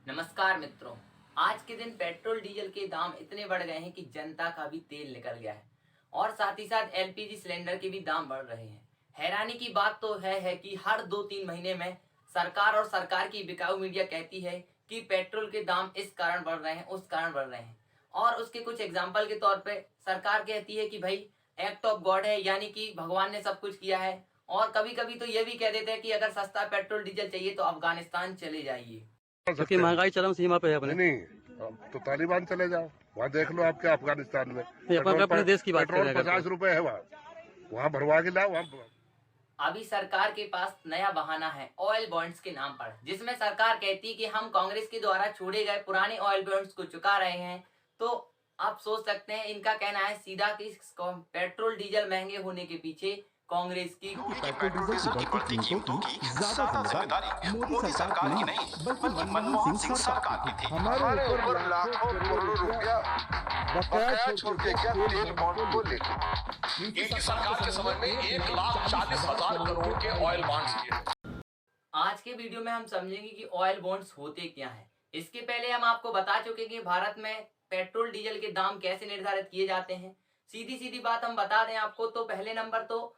नमस्कार मित्रों। आज के दिन पेट्रोल डीजल के दाम इतने बढ़ गए हैं कि जनता का भी तेल निकल गया है और साथ ही साथ एलपीजी सिलेंडर के भी दाम बढ़ रहे हैं। हैरानी की बात तो है कि हर 2-3 महीने में सरकार और सरकार की बिकाऊ मीडिया कहती है कि पेट्रोल के दाम इस कारण बढ़ रहे हैं, उस कारण बढ़ रहे हैं। और उसके कुछ एग्जाम्पल के तौर पे सरकार कहती है कि भाई एक्ट ऑफ गॉड है, यानी कि भगवान ने सब कुछ किया है। और कभी कभी तो ये भी कह देते हैं कि अगर सस्ता पेट्रोल डीजल चाहिए तो अफगानिस्तान चले जाइए, क्योंकि महंगाई चरम सीमा पे है अपने। नहीं तो तालिबान चले जाओ, वहाँ देख लो आपके अफगानिस्तान में अपने देश की बात पेट्रोल करें 50 रुपए है, वहाँ भरवा के लाओ। वहाँ अभी सरकार के पास नया बहाना है ऑयल बॉन्ड्स के नाम पर, जिसमें सरकार कहती है कि हम कांग्रेस के द्वारा छोड़े गए पुराने ऑयल बॉन्ड्स को चुका रहे हैं। तो आप सोच सकते हैं, इनका कहना है सीधा कि पेट्रोल डीजल महंगे होने के पीछे कांग्रेस की पेट्रोल डीजल की बढ़ती कीमतों की ज्यादा जिम्मेदारी मोदी सरकार की नहीं बल्कि मनमोहन सिंह सरकार की थी। हमारे ऊपर लाखों करोड़ों रुपया बकाया छोड़ के क्या तेल बॉन्ड को लेकर इनकी सरकार के समय में 1,40,000 करोड़ के ऑयल बॉन्ड्स दिए। आज के वीडियो में हम समझेंगे कि ऑयल बॉन्ड्स होते क्या हैं। इसके पहले हम आपको बता चुके कि भारत में पेट्रोल डीजल के दाम कैसे निर्धारित किए जाते हैं। सीधी सीधी बात हम बता दें आपको, तो पहले नंबर तो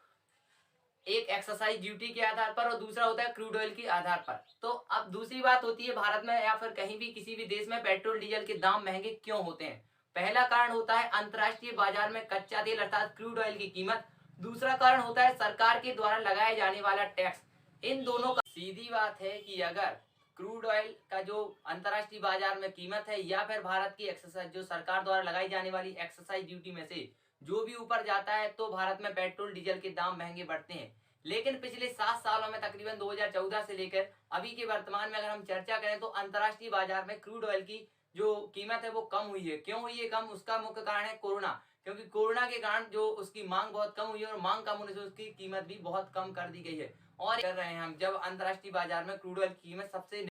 एक एक्सरसाइज ड्यूटी के आधार पर और दूसरा होता है क्रूड ऑयल के आधार पर। तो अब दूसरी बात होती है भारत में या फिर कहीं भी किसी भी देश में पेट्रोल डीजल के दाम महंगे क्यों होते हैं। पहला कारण होता है अंतर्राष्ट्रीय बाजार में कच्चा तेल अर्थात क्रूड ऑयल की कीमत। दूसरा कारण होता है सरकार के द्वारा लगाया जाने वाला टैक्स। इन दोनों का सीधी बात है कि अगर क्रूड ऑयल का जो अंतर्राष्ट्रीय बाजार में कीमत है या फिर भारत की एक्सरसाइज जो सरकार द्वारा लगाई जाने वाली एक्सरसाइज ड्यूटी में से जो भी ऊपर जाता है तो भारत में पेट्रोल डीजल के दाम महंगे बढ़ते हैं। लेकिन पिछले 7 सालों में तकरीबन 2014 से लेकर अभी के वर्तमान में अगर हम चर्चा करें तो अंतर्राष्ट्रीय बाजार में क्रूड ऑयल की जो कीमत है वो कम हुई है। क्यों हुई है कम? उसका मुख्य कारण है कोरोना, क्योंकि कोरोना के कारण जो उसकी मांग बहुत कम हुई है और मांग कम होने से उसकी कीमत भी बहुत कम कर दी गई है। और कर रहे हैं हम जब अंतर्राष्ट्रीय बाजार में क्रूड ऑयल की कीमत सबसे,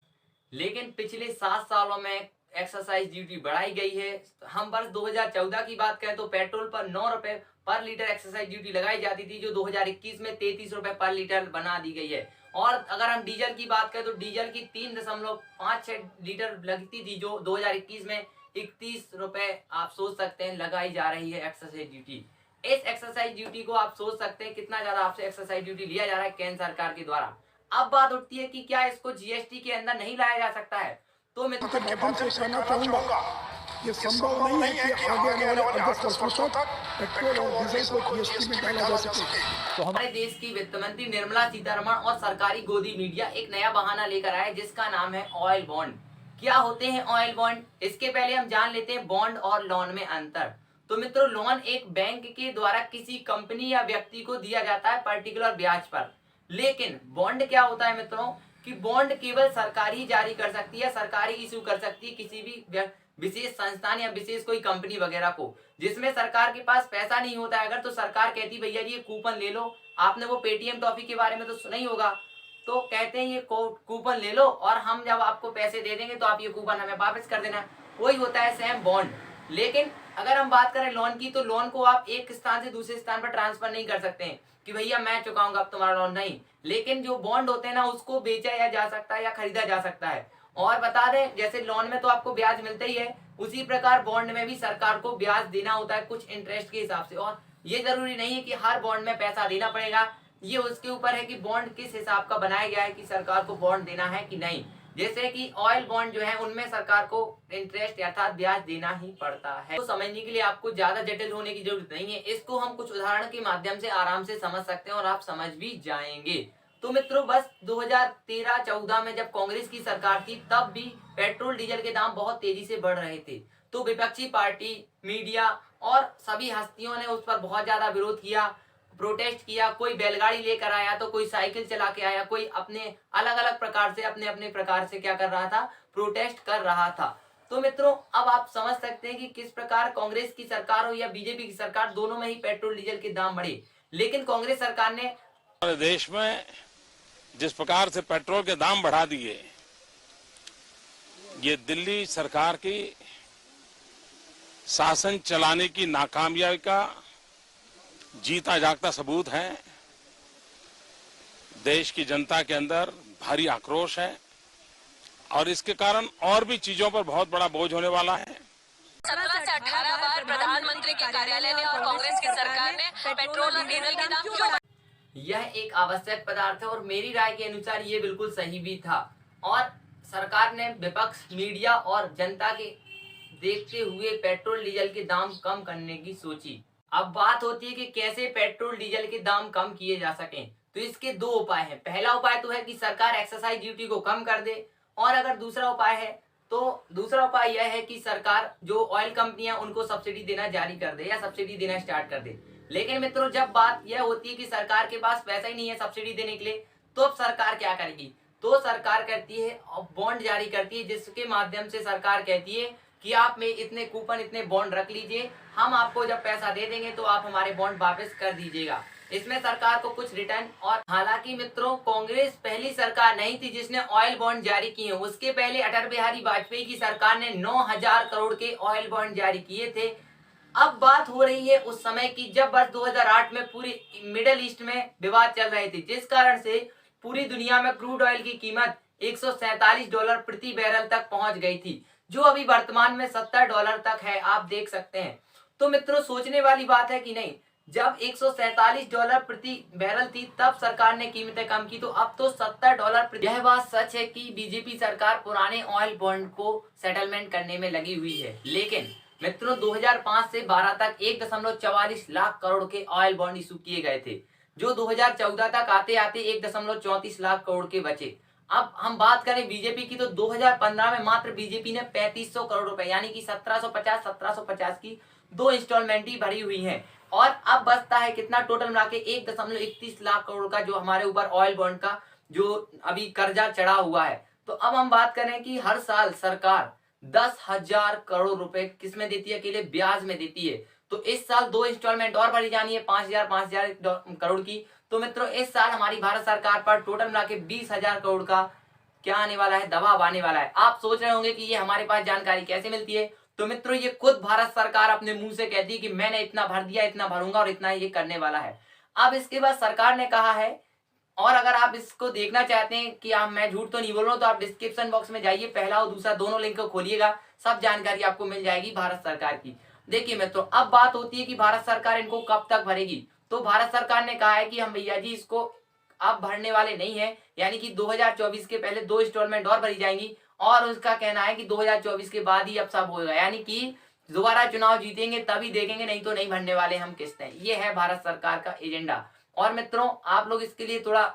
लेकिन पिछले 7 सालों में एक्सरसाइज ड्यूटी बढ़ाई गई है। हम वर्ष 2014 की बात करें तो पेट्रोल पर 9 रुपए पर लीटर एक्सरसाइज ड्यूटी लगाई जाती थी, जो 2021 में 33 रुपए पर लीटर बना दी गई है। और अगर हम डीजल की बात करें तो डीजल की 3.56 लीटर लगती थी, जो 2021 में 31 रुपए आप सोच सकते हैं लगाई जा रही है एक्सरसाइज ड्यूटी। इस एक्सरसाइज ड्यूटी को आप सोच सकते हैं कितना ज्यादा आपसे एक्सरसाइज ड्यूटी लिया जा रहा है केंद्र सरकार के द्वारा। अब बात उठती है कि क्या इसको जीएसटी के अंदर नहीं लाया जा सकता है। तो मैं के माध्यम से कहना चाहूंगा, ये संभव नहीं है कि आगे आने वाले 10 वर्षों तक पेट्रोल और डीजल को जीएसटी में डाला जा सके। तो हमारे देश की वित्त मंत्री निर्मला सीतारमण और सरकारी गोदी मीडिया एक नया बहाना लेकर आए जिसका नाम है ऑयल बॉन्ड। क्या होते हैं ऑयल बॉन्ड? इसके पहले हम जान लेते हैं बॉन्ड और लोन में अंतर। तो मित्रों, लोन एक बैंक के द्वारा किसी कंपनी या व्यक्ति को दिया जाता है पर्टिकुलर ब्याज पर। लेकिन बॉन्ड क्या होता है मित्रों कि बॉन्ड केवल सरकार ही जारी कर सकती है, सरकारी इश्यू कर सकती है किसी भी विशेष संस्थान या विशेष कोई कंपनी वगैरह को, जिसमें सरकार के पास पैसा नहीं होता है। अगर तो सरकार कहती भैया जी ये कूपन ले लो, आपने वो पेटीएम टॉफी के बारे में तो सुना ही होगा, तो कहते हैं ये कूपन ले लो और हम जब आपको पैसे दे देंगे तो आप ये कूपन हमें वापस कर देना। वही होता है सेम बॉन्ड। लेकिन अगर हम बात करें लोन की, तो लोन को आप एक स्थान से दूसरे स्थान पर ट्रांसफर नहीं कर सकते हैं कि भैया मैं चुकाऊंगा अब तुम्हारा लोन, नहीं। लेकिन जो बॉन्ड होते हैं ना, उसको बेचा जा सकता है या खरीदा जा सकता है। और बता दें, जैसे लोन में तो आपको ब्याज मिलता ही है, उसी प्रकार बॉन्ड में भी सरकार को ब्याज देना होता है कुछ इंटरेस्ट के हिसाब से। और ये जरूरी नहीं है कि हर बॉन्ड में पैसा देना पड़ेगा, ये उसके ऊपर है कि बॉन्ड किस हिसाब का बनाया गया है कि सरकार को बॉन्ड देना है कि नहीं। जैसे कि ऑयल बॉन्ड जो है उनमें सरकार को इंटरेस्ट अर्थात ब्याज देना ही पड़ता है। तो समझने के लिए आपको ज्यादा जटिल होने की जरूरत नहीं है, इसको हम कुछ उदाहरण के माध्यम से आराम से समझ सकते हैं और आप समझ भी जाएंगे। तो मित्रों, बस 2013-14 में जब कांग्रेस की सरकार थी तब भी पेट्रोल डीजल के दाम बहुत तेजी से बढ़ रहे थे। तो विपक्षी पार्टी, मीडिया और सभी हस्तियों ने उस पर बहुत ज्यादा विरोध किया, प्रोटेस्ट किया। कोई बैलगाड़ी लेकर आया तो कोई साइकिल चला के आया, कोई अपने अलग अलग प्रकार से अपने अपने प्रकार से क्या कर रहा था, प्रोटेस्ट कर रहा था। तो मित्रों, अब आप समझ सकते हैं कि किस प्रकार कांग्रेस की सरकार हो या बीजेपी की सरकार, दोनों में ही पेट्रोल डीजल के दाम बढ़े। लेकिन कांग्रेस सरकार ने हमारे देश में जिस प्रकार से पेट्रोल के दाम बढ़ा दिए, ये दिल्ली सरकार की शासन चलाने की नाकामयाबी का जीता जागता सबूत है। देश की जनता के अंदर भारी आक्रोश है, और इसके कारण और भी चीजों पर बहुत बड़ा बोझ होने वाला है। 17 से 18 बार प्रधानमंत्री के कार्यालय ने और कांग्रेस की सरकार ने पेट्रोल और डीजल के दाम क्यों? यह एक आवश्यक पदार्थ है और मेरी राय के अनुसार ये बिल्कुल सही भी था। और सरकार ने विपक्ष, मीडिया और जनता के देखते हुए पेट्रोल डीजल के दाम कम करने की सोची। अब बात होती है कि कैसे पेट्रोल डीजल के दाम कम किए जा सकें। तो इसके दो उपाय हैं। पहला उपाय तो है कि सरकार एक्साइज ड्यूटी को कम कर दे, और अगर दूसरा उपाय है तो दूसरा उपाय यह है कि सरकार जो ऑयल कंपनियां उनको सब्सिडी देना जारी कर दे या सब्सिडी देना स्टार्ट कर दे। लेकिन मित्रों, जब बात यह होती है कि सरकार के पास पैसा ही नहीं है सब्सिडी देने के लिए, तो अब सरकार क्या करेगी? तो सरकार करती है बॉन्ड जारी करती है, जिसके माध्यम से सरकार कहती है कि आप में इतने कूपन, इतने बॉन्ड रख लीजिए, हम आपको जब पैसा दे देंगे तो आप हमारे बॉन्ड वापस कर दीजिएगा। इसमें सरकार को कुछ रिटर्न। और हालांकि मित्रों, कांग्रेस पहली सरकार नहीं थी जिसने ऑयल बॉन्ड जारी किए। उसके पहले अटल बिहारी वाजपेयी की सरकार ने 9,000 करोड़ के ऑयल बॉन्ड जारी किए थे। अब बात हो रही है उस समय की जब वर्ष 2008 में पूरी मिडिल ईस्ट में विवाद चल रहे थे, जिस कारण से पूरी दुनिया में क्रूड ऑयल की कीमत $147 प्रति बैरल तक पहुंच गई थी, जो अभी वर्तमान में $70 तक है, आप देख सकते हैं। तो मित्रों, सोचने वाली बात है कि नहीं, जब $147 प्रति बैरल थी तब सरकार ने कीमतें कम की, तो अब तो $70 प्रति। यह बात सच है कि बीजेपी सरकार पुराने ऑयल बॉन्ड को सेटलमेंट करने में लगी हुई है। लेकिन मित्रों, 2005 से 12 तक 1.44 लाख करोड़ के ऑयल बॉन्ड इशू किए गए थे, जो 2014 तक आते आते 1.34 लाख करोड़ के बचे। अब हम बात करें बीजेपी की, तो 2015 में मात्र बीजेपी ने 3500 करोड़ रुपए यानी कि 1750 की 2 इंस्टॉलमेंट ही भरी हुई हैं। और अब बचता है कितना? टोटल मिला के 1.31 लाख करोड़ का जो हमारे ऊपर ऑयल बॉन्ड का जो अभी कर्जा चढ़ा हुआ है। तो अब हम बात करें कि हर साल सरकार 10,000 करोड़ रुपए किसमें देती है? अकेले ब्याज में देती है। तो इस साल 2 इंस्टॉलमेंट और भरी जानी है 5,000 करोड़ की। तो मित्रों, इस साल हमारी भारत सरकार पर टोटल मिला के 20,000 करोड़ का क्या आने वाला है? दबाव आने वाला है। आप सोच रहे होंगे कि ये हमारे पास जानकारी कैसे मिलती है? तो मित्रों, ये खुद भारत सरकार अपने मुंह से कहती है कि मैंने इतना भर दिया, इतना भरूंगा और इतना ये करने वाला है। अब इसके बाद सरकार ने कहा है, और अगर आप इसको देखना चाहते हैं कि मैं झूठ तो नहीं बोल रहा हूं, तो आप डिस्क्रिप्शन बॉक्स में जाइए, पहला और दूसरा दोनों लिंक को खोलिएगा, सब जानकारी आपको मिल जाएगी भारत सरकार की। देखिए मित्रों, अब बात होती है कि भारत सरकार इनको कब तक भरेगी। तो भारत सरकार ने कहा है कि हम भैया जी इसको अब भरने वाले नहीं है, यानी कि 2024 के पहले 2 इंस्टॉलमेंट और भरी जाएंगी। और उसका कहना है कि 2024 के बाद ही अब सब होगा, यानी कि दोबारा चुनाव जीतेंगे तभी देखेंगे, नहीं तो नहीं भरने वाले हम किस्तें। ये है भारत सरकार का एजेंडा। और मित्रों, आप लोग इसके लिए थोड़ा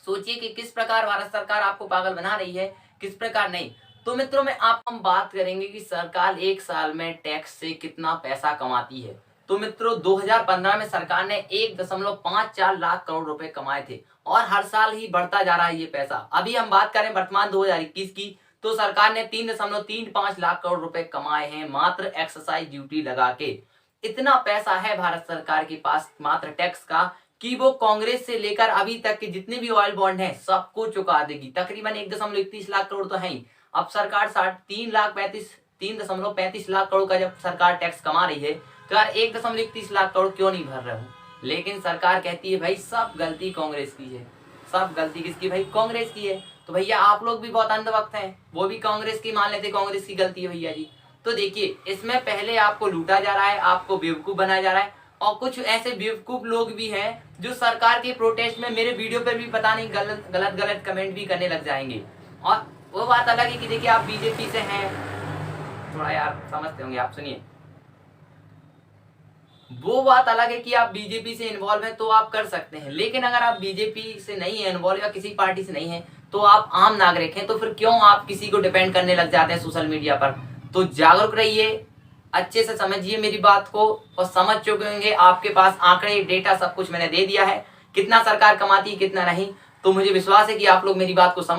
सोचिए कि किस प्रकार भारत सरकार आपको पागल बना रही है, किस प्रकार नहीं। तो मित्रों, हम बात करेंगे कि सरकार एक साल में टैक्स से कितना पैसा कमाती है। तो मित्रों, 2015 में सरकार ने 1.54 लाख करोड़ रुपए कमाए थे और हर साल ही बढ़ता जा रहा है ये पैसा। अभी हम बात करें वर्तमान 2021 की, तो सरकार ने 3.35 लाख करोड़ रुपए कमाए हैं मात्र एक्साइज ड्यूटी लगा के। इतना पैसा है भारत सरकार के पास मात्र टैक्स का कि वो कांग्रेस से लेकर अभी तक के जितने भी ऑयल बॉन्ड हैं सबको चुका देगी। तकरीबन 1.31 लाख करोड़ तो है ही। अब सरकार 3.35 लाख करोड़ का जब सरकार टैक्स कमा रही है, तो यार 1.31 लाख करोड़ क्यों नहीं भर रहे हो? लेकिन सरकार कहती है भाई सब गलती कांग्रेस की है। सब गलती किसकी? भाई कांग्रेस की है। तो भैया आप लोग भी बहुत अंधभक्त हैं, वो भी कांग्रेस की मान लेते, कांग्रेस की गलती है भैया जी। तो देखिए, इसमें पहले आपको लूटा जा रहा है, आपको बेवकूफ बनाया जा रहा है, और कुछ ऐसे बेवकूफ लोग भी हैं जो सरकार के प्रोटेस्ट में मेरे वीडियो पर भी पता नहीं गलत कमेंट भी करने लग जाएंगे। और वो बात अलग है कि देखिए आप बीजेपी से हैं, थोड़ा यार समझते होंगे आप, सुनिए। वो बात अलग है कि आप बीजेपी से इन्वॉल्व हैं तो आप कर सकते हैं, लेकिन अगर आप बीजेपी से नहीं है इन्वॉल्व या किसी पार्टी से नहीं है तो आप आम नागरिक हैं, तो फिर क्यों आप किसी को डिपेंड करने लग जाते हैं सोशल मीडिया पर? तो जागरूक रहिए, अच्छे से समझिए मेरी बात को, और समझ चुके होंगे, आपके पास आंकड़े, डेटा सब कुछ मैंने दे दिया है, कितना सरकार कमाती है कितना नहीं। तो मुझे विश्वास है कि आप लोग मेरी बात को समझ